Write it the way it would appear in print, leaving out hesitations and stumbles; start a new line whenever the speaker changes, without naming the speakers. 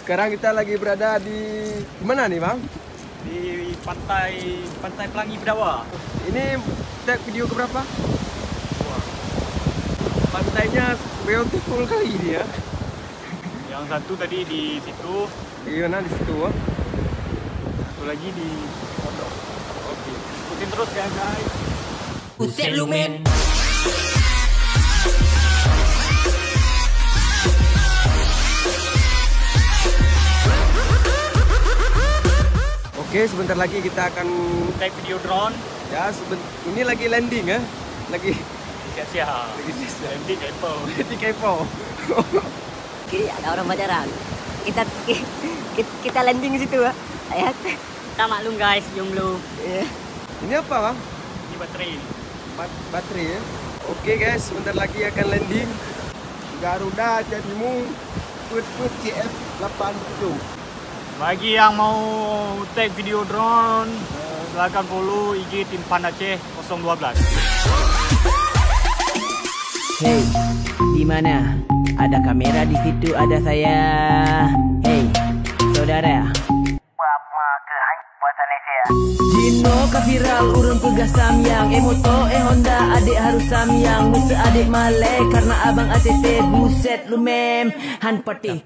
Sekarang kita lagi berada di mana nih, Bang?
Di Pantai Pelangi Bedawa.
Ini tag video keberapa?
Wah,
Pantainya beautiful kali ini ya.
yang satu tadi di situ,
Di mana di situ?
satu lagi di pondok. Oke, ikutin terus ya guys.
Buset lu men.
Oke, sebentar lagi kita akan
Take video drone.
ya ini lagi landing ya. Lagi
Siap-siap.
siap.
Landing kepo.
di kepo.
Kiri ada orang pacaran. Kita landing situ ya. Ayat. Kita maklum guys, jomblo.
Ini apa, Bang?
Ini baterai ini.
Baterai ya. Oke guys, sebentar lagi akan landing. Garuda Jadimu Put CF 87.
Bagi yang mau take video drone, silakan follow IG Tim Pan Aceh 012.
Hey, di mana? Ada kamera di situ, ada saya. Hey, saudara. Jino ka viral urun tugas samyang Emoto Honda adik harus samyang Nusa adik malek karena abang ATT buset lu mem Han patih